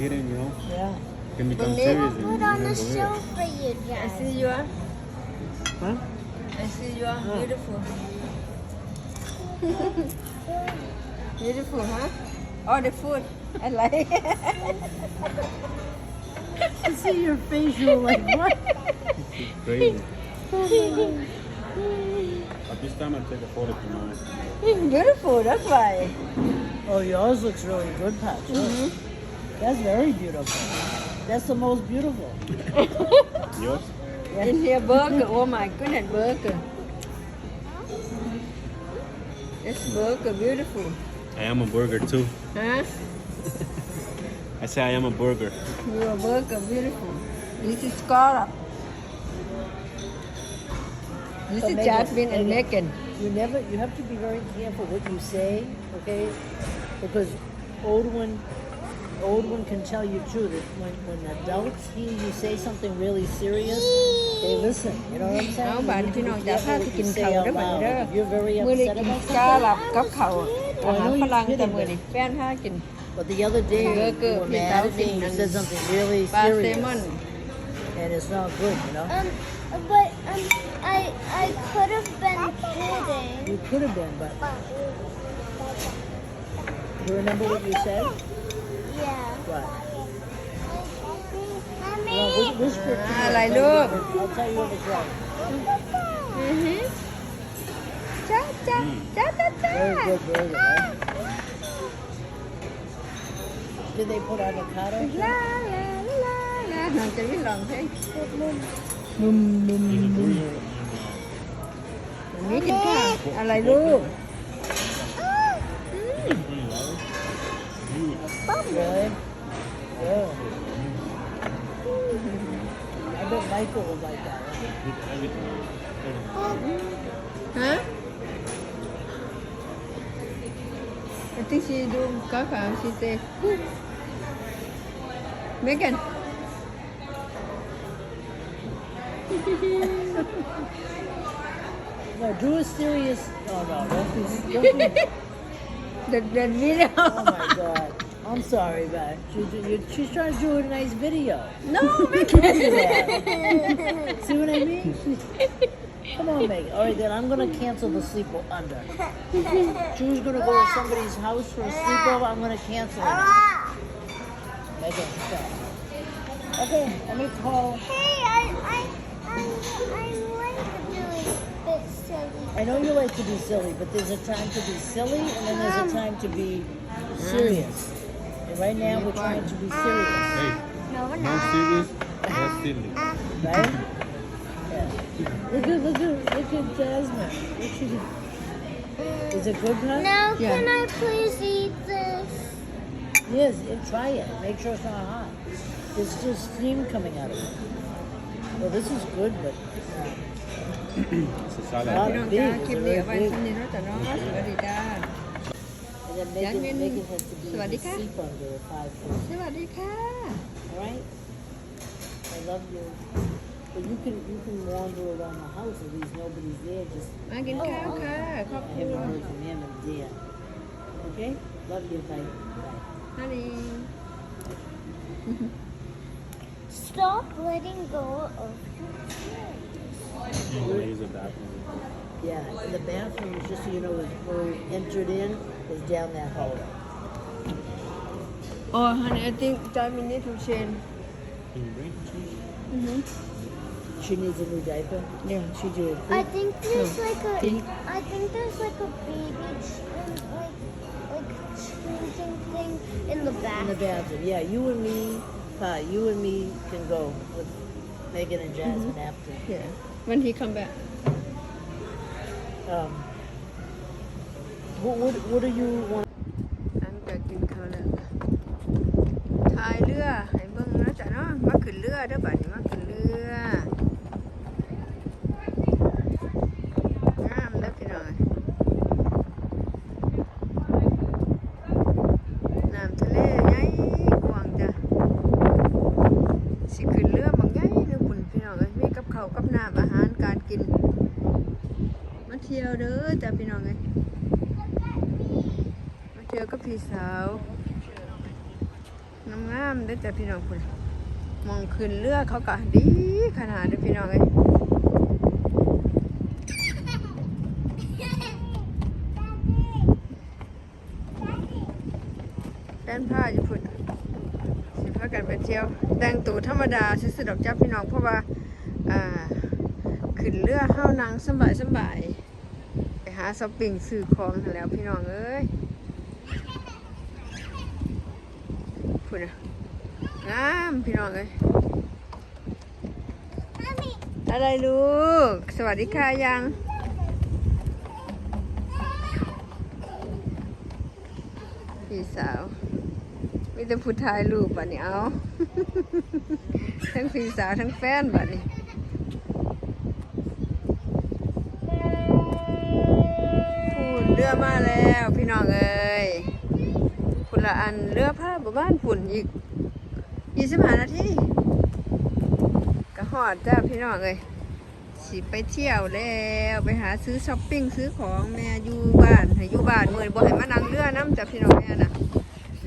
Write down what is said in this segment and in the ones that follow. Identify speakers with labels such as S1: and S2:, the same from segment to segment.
S1: kidding, you know?
S2: Yeah.
S1: Can become
S3: They
S1: serious.
S3: will put on a show for you
S2: I
S3: guys.
S2: see you are.
S1: Huh?
S2: I see you are beautiful. Beautiful, huh? Oh, the food. I like. I see your face. You're like, what?
S1: Crazy. But this time I take a photo to mine.
S2: Beautiful. That's why. Oh, yours looks really good, Patrick. That's very beautiful. That's the most beautiful.
S1: Yours?
S2: In here, burger. Oh my goodness, burger. This burger, beautiful.
S1: I am a burger too.
S2: Huh?
S1: I say I am a burger.
S2: Your burger, beautiful. This is scallop. This is Jasmine and Megan.
S4: You have to be very careful what you say, okay? Because old one can tell you too that when adults hear you say something really serious, they listen. You know what I'm saying?
S2: เอาบาดพี่น้องจะพาไปกินข้าวเด้อบัดเด้อ
S4: You're very
S2: มื้อนี้
S4: upset
S2: กิน
S4: about
S2: กา
S4: something.
S2: ลับกับข้าวอาหารฝรั่งแต่มื้อนี้แฟนพากิน
S4: But the other day you
S2: Burger,
S4: were
S2: pizza,
S4: mad at me. You said something really
S2: ปลาแซล
S4: serious,
S2: มอน
S4: and it's not good. You know.
S3: But I could have been kidding.
S4: You could have been, but you remember what you said?
S3: Yeah.
S4: What?
S3: Mommy.
S4: Well, whisper to me.
S2: อะไรลูก
S4: I'll tell you what it's like.
S2: จ้าจ้าจ้าจ้าจ้า
S4: Very good burger, right? Did they put avocado?
S2: ลาลาลาลาน้องจะวิ่งลองเพลงมุมมุมมุมนี่กินข้าวอะไรลูก
S4: Really? Yeah. I bet Michael would like that one.
S2: Hả? I think she do có phải she say Megan.
S4: No, do a serious. Oh no, don't be.
S2: The video.
S4: Oh my God. I'm sorry, but she's trying to do a nice video.
S2: No,
S4: Don't do that. See what I mean? Come on, Megan. All right, then I'm gonna cancel the sleepover. Under. Drew's gonna go to somebody's house for a sleepover. I'm gonna cancel it. Megan, stop. Okay, let me call.
S3: Hey, I like doing bit silly.
S4: I know you like to be silly, but there's a time to be silly, and then there's a time to be serious. And right now, we're trying to be serious,
S1: Hey,
S3: No, we're
S1: no
S3: not.
S1: serious, that's silly.
S4: right? Yeah. Look at Jasmine. What she did. Is it good, huh?
S3: Now,
S2: Yeah.
S3: can I please eat this?
S4: Yes, try it. Make sure it's not hot. There's still steam coming out of it. Well, this is good, but
S1: It's a salad.
S2: พี่น้องจ้าคลิปนี้เอาไว้ที่นี่เนาะจ้ะเนาะสวัสดีจ้า
S4: and then
S2: Jasmine,
S4: Megan has to be in the
S2: sawadika.
S4: sleep under at 5 feet.
S2: สวัสดีค่ะ
S4: All right? I love you. But you can wander around the house at least nobody's there. Just
S2: มากินข้าวค่ะครอบค
S4: I
S2: รัว
S4: haven't heard from him in a day. Okay? Love you. Bye. Bye.
S2: ฮันนี่
S3: Stop letting go of
S1: I'm gonna use a bathroom.
S4: Yeah, and the bathroom is just so you know, is where we entered in is down that hallway.
S2: Oh honey I think time we need to change
S1: Can you bring
S4: She needs a new diaper.
S2: yeah
S4: She did.
S3: I think there's
S2: No.
S3: like a
S2: Pink.
S3: I think there's like a baby like changing thing in the
S4: In
S3: back.
S4: the bathroom. Yeah, you and me can go with Megan and Jasmine after.
S2: yeah when he come back
S4: What do you want?
S2: หลังจากกินข้าวแล้วถ่ายเรือให้เบิ่งนะจ๊ะเนาะมาขึ้นเรือเด้อบัดนี้มาขึ้นเรืองามเด้อพี่น้องน้ำทะเลใหญ่กว้างจ้ะสิขึ้นเรือบางใหญ่เด้อคุณพี่น้องเอ้ยมีกับข้าวกับน้ำอาหารการกินมาเที่ยวเด้อจ้ะพี่น้องเอ้ยมาเที่ยวกับพี่สาว
S5: งามๆเด้อจ้ะพี่น้องคุณมองขึ้นเรือเขาก็ดีขนาดเด้อพี่น้องเอ้ยแป้นผ้าอยู่พุ่นสิพากันไปเที่ยวแต่งตัวธรรมดาซื่อๆดอกจ้ะพี่น้องเพราะว่าขึ้นเรือเฮานั่งสบายไปหาช้อปปิ้งซื้อของนั่นแล้วพี่น้องเอ้ยพุ่นน่ะงามพี่น้องเอ้ยอะไรลูกสวัสดีค่ะยังพี่สาวมีแต่ผู้ถ่ายรูปบัดนี้เอา ทั้งพี่สาวทั้งแฟนบัดนี้พูนเรือมาแล้วพี่น้องเอ้ยพุ่นละอันเรือผ้าบ้านพุ่นอีก25 นาทีก็ฮอดจ้าพี่น้องเอ้ยสิไปเที่ยวแล้วไปหาซื้อช้อปปิ้งซื้อของแม่อยู่บ้านให้อยู่บ้านเมื่อบ่ให้มานั่งเรือน้ำจ้ะพี่น้องแม่น่ะ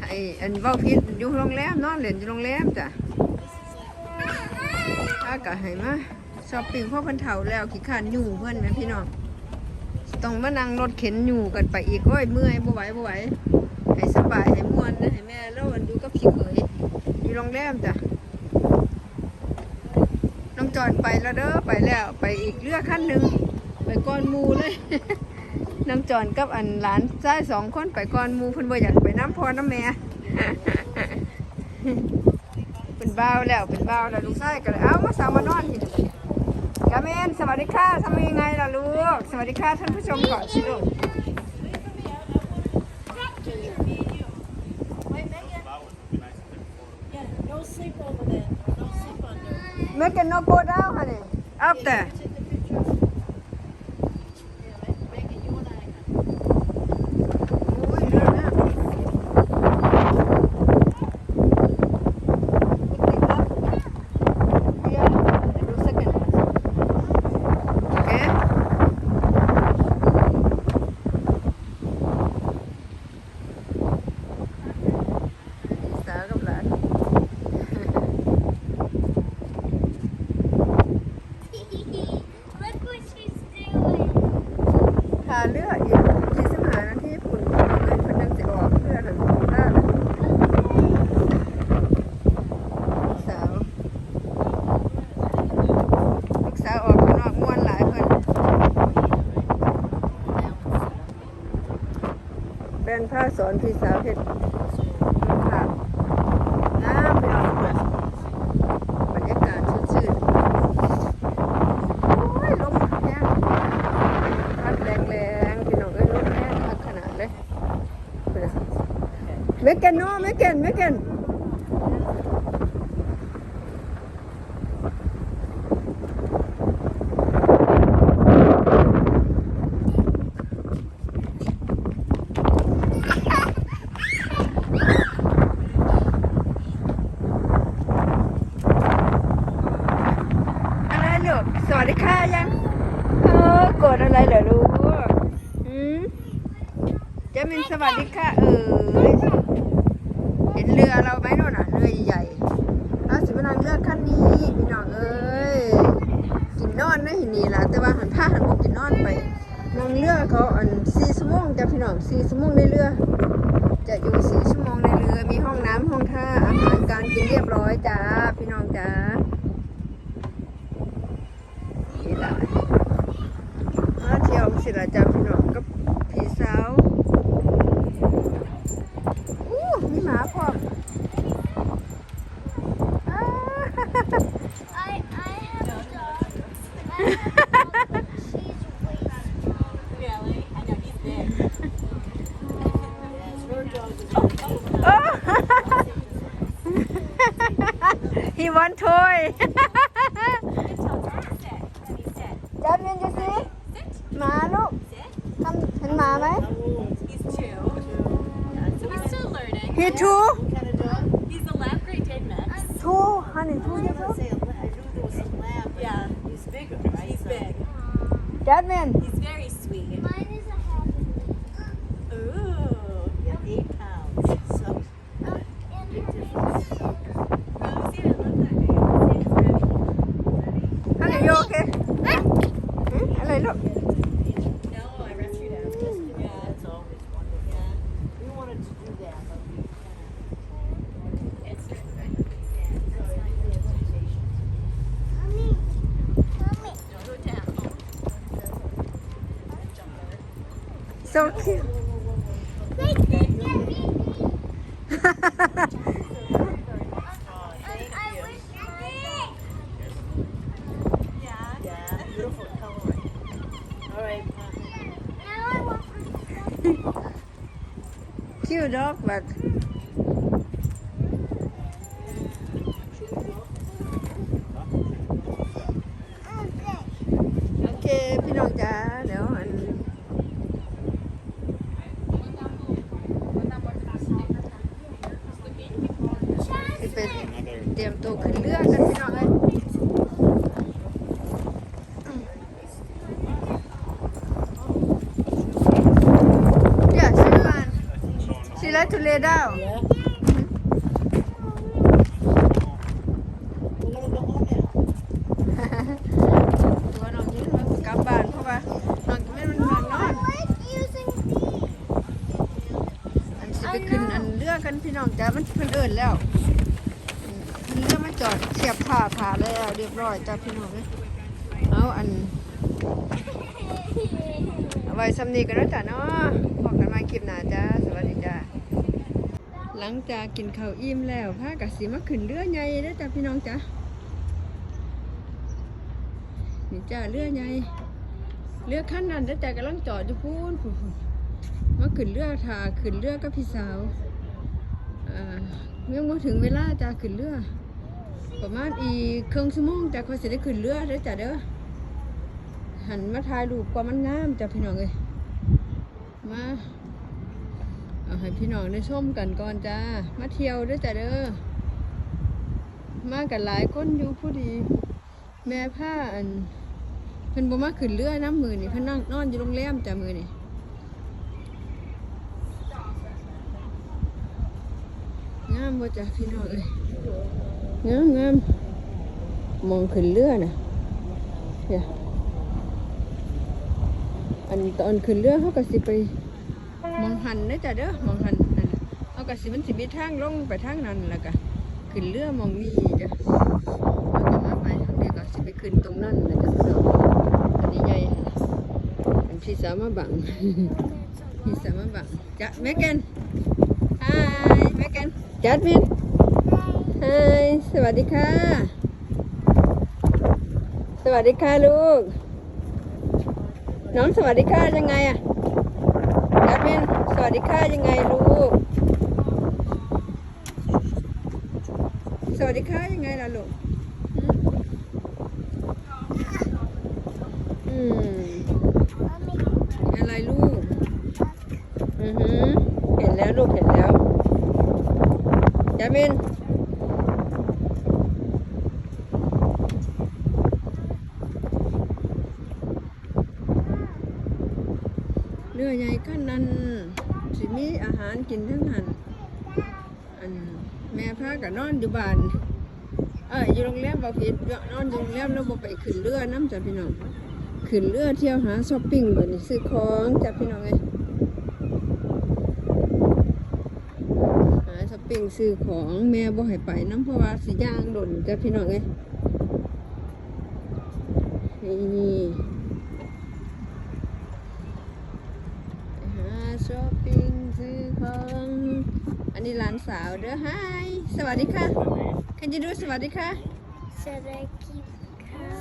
S5: ให้อันเว้าผิดอยู่โรงแรมนอนเล่นอยู่โรงแรมจ้ะถ้าก็ให้มาช้อปปิ้งเพราะเพิ่นเฒ่าแล้วขี้ข้านอยู่เพิ่นนะพี่น้องต้องมานั่งรถเข็นอยู่กันไปอีกโอ้ยเมื่อยบ่ไหวให้สบายให้ม่วนนะให้แม่แล้วอันอยู่กับพี่เขยอยู่โรงแรมจ้ะน้องจอนไปแล้วเด้อไปแล้วไปอีกเรือขั้นหนึ่งไปก้อนมูเลย น้องจอนกับอันหลานชาย2 คนไปก้อนมูเพิ่นบ่อยากไปน้ำพอน้ำแม่ เป็นบ้าวแล้วลูกชายก็เลยเอามาสาวมานอนที่นี่กาเมนสวัสดีค่ะทำยังไงล่ะลูกสวัสดีค่ะท่านผู้ชมก่อนสิลูก
S2: Yeah, no sleep over there. No sleep under.
S5: Make it no go down honey up there
S2: Take the picture. Yeah, make it you and I.
S5: โอ้ยเรือนะเรืออีก25 นาทีปุ่นเลยเพิ่นยังสิออกเรือนั่นท่าน่ะลูกสาวออกข้างนอกม่วนหลายเพิ่นเป็นผ้าสอนพี่สาวเฮ็ดค่ะน้ำไปเอาบรรยากาศชื่นๆโอ้ยลมแห้งพัดแรงๆพี่น้องเอ้ยลมแห้งพัดขนาดเลยไม่เก่นอะไรลูกสวัสดีค่ะยังโกรธอะไรเหรอลูกจะเป็นสวัสดีค่ะเห็นเรือเราไหมโน่นน่ะเรือใหญ่เราสิมานั่งเรือคันนี้พี่น้องเอ้ยกินนอนนะหินนี่ล่ะแต่ว่าหันพวกกินนอนไปนั่งเรือเขาอัน4 ชั่วโมงจ้ะพี่น้อง4 ชั่วโมงในเรือจะอยู่4 ชั่วโมงในเรือมีห้องน้ำห้องท่าอาหารการกินเรียบร้อยจ้าพี่น้องจ้านี่ล่ะมาเที่ยวสิล่ะจ้าพี่น้องกับพี่สาวมีหมาพร้อม
S3: I have a dog.
S2: Really? I know he's big. Yes, her dog is
S5: He want toy.
S3: That
S5: means you see? หมาลูกทำเห็นหมาไหม
S2: He's 2. So he's still learning.
S5: He two?
S2: What kind of dog? He's a lab Great Dane mix.
S5: Two, honey, 2 years old.
S2: I knew there was some lab. Yeah. He's bigger, right? He's big.
S5: That man.
S2: He's very sweet.
S3: mine is a habit.
S2: Ooh. Yeah, 8 pounds. So
S3: And her name's
S5: so cute
S3: Like this, yeah, baby. I wish I did.
S2: Yeah, beautiful coloring. All right.
S3: Now I want
S5: cute dog butโอเคพี่น้องจ๋าเดี๋ยวอันสิไปเตรียมตัวขึ้นเรือกันพี่น้องเลยYeah, she fun. She like to lay down.
S2: Yeah. We're gonna go home now.
S5: ตัวน้องยิ้มกลับบ้านเพราะว่าน้องยิ้มมันนอน
S3: I like using these.
S5: อันสิไปขึ้นอันเรือกันพี่น้องจ้ามันเพิ่นเอิ้นแล้วเพิ่นเรือมาจอดเสียบผ้าแล้วเรียบร้อยจ้าพี่น้องเอ้ยเอาอันเอาไว้สำนีกันแล้วจ้ะเนาะพบกันใหม่คลิปหน้าจ้าสวัสดีจ้าหลังจากกินข้าวอิ่มแล้วพากันสิมาขึ้นเรือใหญ่เด้อจ้าพี่น้องจ้านี่จ้าเรือใหญ่เรือคันนั้นเด้อจ้ากำลังจอดอยู่พูนมาขึ้นเรือท่าขึ้นเรือกับพี่สาวยังบ่ถึงเวลาจ้าขึ้นเรือประมาณอีกครึ่งชั่วโมงจ้าเขาสิได้ขึ้นเรือเด้อจ้าเด้อหันมาถ่ายรูปกว่ามันงามจ้าพี่น้องเอ้ยมาเอาให้พี่น้องได้ชมกันก่อนจ้ามาเที่ยวเด้อจ้าเด้อมากันหลายคนอยู่ผู้ดีแม่ผ้าอันเพิ่นบ่มาขึ้นเรือน้ำมือนี่เพิ่นนั่งนอนอยู่โรงแรมจ้ามือนี่งามบ่จ้าพี่น้องเอ้ยงามมองขึ้นเรือน่ะเนี่ยอันตอนขึ้นเรือเขาก็สิไปมองหันนะจ้ะเด้อมองหันนั่นน่ะเขาก็สิมันสิมีทางลงไปทางนั้นแล้วก็ขึ้นเรือมองนี่จ้ะแล้วก็มาไปทางนี้ก็สิไปขึ้นตรงนั้นนะจ้ะพี่น้องอันนี้ใหญ่อันพี่สาวมาบัง พี่สาวมาบังจ้ะแม่แกนฮายแม่แกนจัดมินฮายสวัสดีค่ะสวัสดีค่ะลูกน้องสวัสดีค่ะยังไงอะจัดมินสวัสดีค่ะยังไงลูกสวัสดีค่ะยังไงล่ะลูกอะไรลูกเห็นแล้วลูกเห็นแล้วจัดมินเรือใหญ่ขั้นนั้นสิมีอาหารกินทั้งหันอันแม่พากับนอนอยู่บ้านอยู่โรงแรมบ่ผิดนอนอยู่โรงแรมแล้วบ่ไปขึ้นเรือน้ำจ้ะพี่น้องขึ้นเรือเที่ยวหาช้อปปิ้งแบบนี้ซื้อของจ้ะพี่น้องไงหาช้อปปิ้งซื้อของแม่บ่ให้ไปน้ำเพราะว่าสิย่างโดนจ้ะพี่น้องไงนี่ช้อปปิ้งซื้อของอันนี้หลานสาวเด้อไฮสวัสดีค่ะ Can you do สวัสดีค่ะ
S3: Should I keep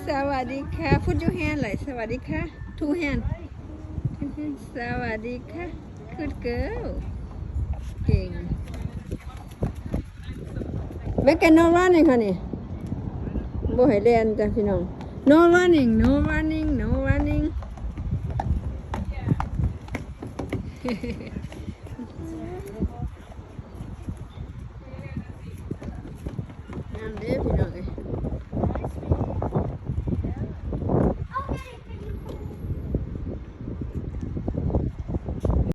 S5: สวัสดีค่ะ Put your hand เลยสวัสดีค่ะ Two hand สวัสดีค่ะ Good girl เก่งแม่แกน no running ค่ะนี่บ่ให้เล่นจ้ะพี่น้อง no running no running no running